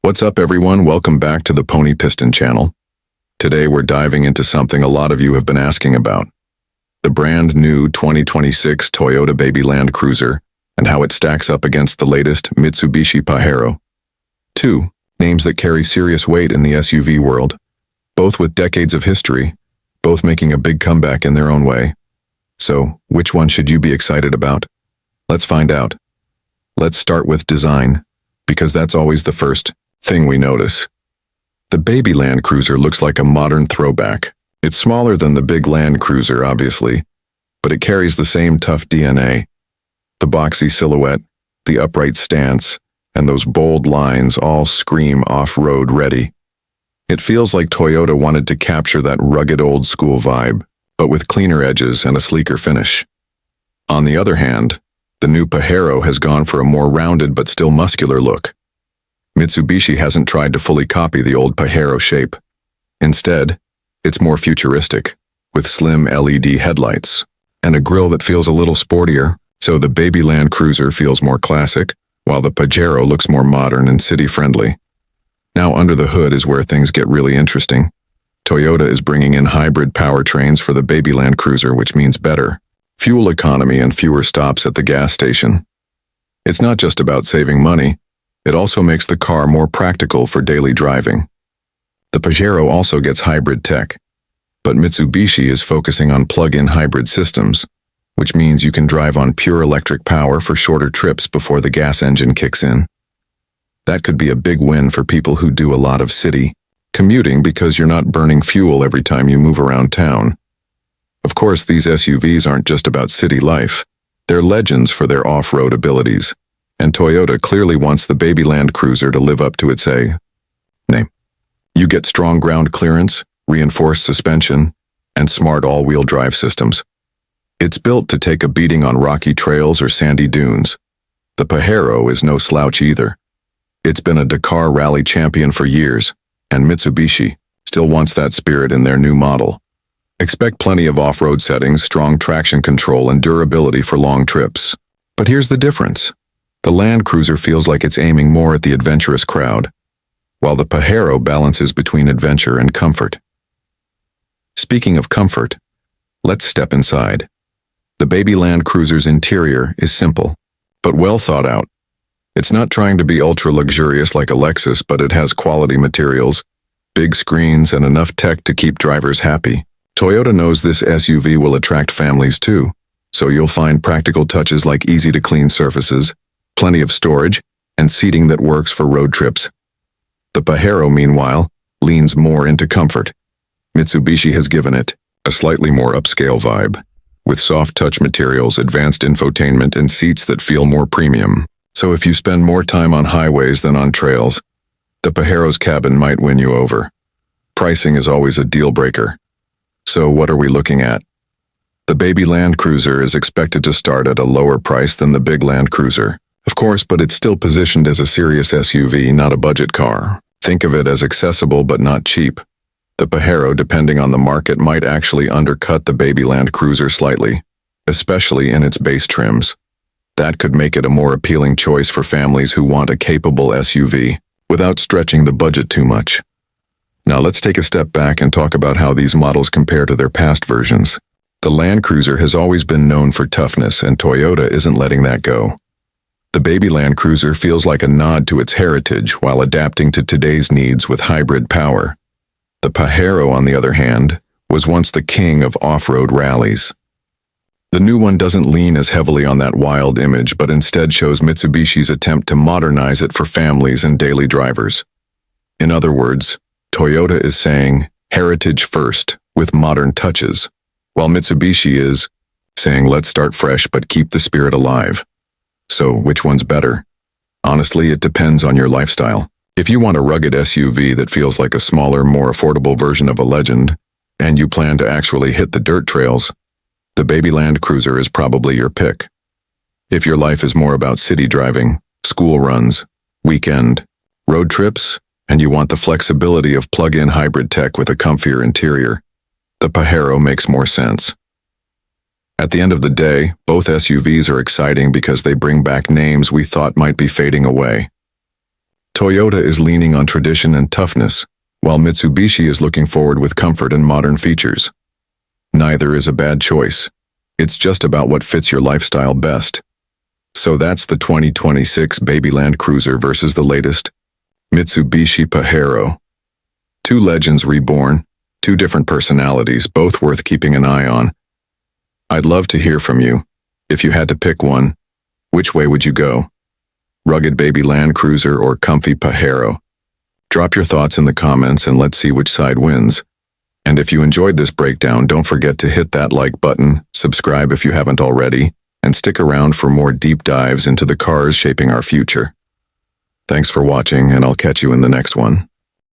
What's up everyone, welcome back to the Pony Piston channel. Today we're diving into something a lot of you have been asking about. The brand new 2026 Toyota Babyland Cruiser and how it stacks up against the latest Mitsubishi Pajero. Two names that carry serious weight in the SUV world, both with decades of history, both making a big comeback in their own way. So, which one should you be excited about? Let's find out. Let's start with design, because that's always the first thing we notice. The Babyland Cruiser looks like a modern throwback. It's smaller than the big Land Cruiser, obviously, but it carries the same tough DNA. The boxy silhouette, the upright stance, and those bold lines all scream off-road ready. It feels like Toyota wanted to capture that rugged old-school vibe, but with cleaner edges and a sleeker finish. On the other hand, the new Pajero has gone for a more rounded but still muscular look. Mitsubishi hasn't tried to fully copy the old Pajero shape. Instead, it's more futuristic, with slim LED headlights and a grille that feels a little sportier, so the Babyland Cruiser feels more classic, while the Pajero looks more modern and city-friendly. Now under the hood is where things get really interesting. Toyota is bringing in hybrid powertrains for the Babyland Cruiser, which means better fuel economy and fewer stops at the gas station. It's not just about saving money, it also makes the car more practical for daily driving. The Pajero also gets hybrid tech, but Mitsubishi is focusing on plug-in hybrid systems, which means you can drive on pure electric power for shorter trips before the gas engine kicks in. That could be a big win for people who do a lot of city commuting because you're not burning fuel every time you move around town. Of course, these SUVs aren't just about city life. They're legends for their off-road abilities, and Toyota clearly wants the Babyland Cruiser to live up to its name. You get strong ground clearance, reinforced suspension, and smart all-wheel drive systems. It's built to take a beating on rocky trails or sandy dunes. The Pajero is no slouch either. It's been a Dakar rally champion for years, and Mitsubishi still wants that spirit in their new model. Expect plenty of off-road settings, strong traction control, and durability for long trips. But here's the difference. The Land Cruiser feels like it's aiming more at the adventurous crowd, while the Pajero balances between adventure and comfort. Speaking of comfort, let's step inside. The Babyland Cruiser's interior is simple, but well thought out. It's not trying to be ultra-luxurious like a Lexus, but it has quality materials, big screens, and enough tech to keep drivers happy. Toyota knows this SUV will attract families too, so you'll find practical touches like easy-to-clean surfaces, plenty of storage, and seating that works for road trips. The Pajero, meanwhile, leans more into comfort. Mitsubishi has given it a slightly more upscale vibe, with soft touch materials, advanced infotainment, and seats that feel more premium. So if you spend more time on highways than on trails, the Pajero's cabin might win you over. Pricing is always a deal breaker. So what are we looking at? The Babyland Cruiser is expected to start at a lower price than the big Land Cruiser. Of course, but it's still positioned as a serious SUV, not a budget car. Think of it as accessible but not cheap. The Pajero, depending on the market, might actually undercut the Babyland Cruiser slightly, especially in its base trims. That could make it a more appealing choice for families who want a capable SUV, without stretching the budget too much. Now let's take a step back and talk about how these models compare to their past versions. The Land Cruiser has always been known for toughness, and Toyota isn't letting that go. The Babyland Cruiser feels like a nod to its heritage while adapting to today's needs with hybrid power. The Pajero, on the other hand, was once the king of off-road rallies. The new one doesn't lean as heavily on that wild image, but instead shows Mitsubishi's attempt to modernize it for families and daily drivers. In other words, Toyota is saying heritage first with modern touches, while Mitsubishi is saying let's start fresh but keep the spirit alive. So, which one's better? Honestly, it depends on your lifestyle. If you want a rugged SUV that feels like a smaller, more affordable version of a Legend, and you plan to actually hit the dirt trails, the Babyland Cruiser is probably your pick. If your life is more about city driving, school runs, weekend, road trips, and you want the flexibility of plug-in hybrid tech with a comfier interior, the Pajero makes more sense. At the end of the day, both SUVs are exciting because they bring back names we thought might be fading away. Toyota is leaning on tradition and toughness, while Mitsubishi is looking forward with comfort and modern features. Neither is a bad choice. It's just about what fits your lifestyle best. So that's the 2026 Babyland Cruiser versus the latest Mitsubishi Pajero. Two legends reborn, two different personalities, both worth keeping an eye on. I'd love to hear from you. If you had to pick one, which way would you go? Rugged Babyland Cruiser or comfy Pajero? Drop your thoughts in the comments and let's see which side wins. And if you enjoyed this breakdown, don't forget to hit that like button, subscribe if you haven't already, and stick around for more deep dives into the cars shaping our future. Thanks for watching, and I'll catch you in the next one.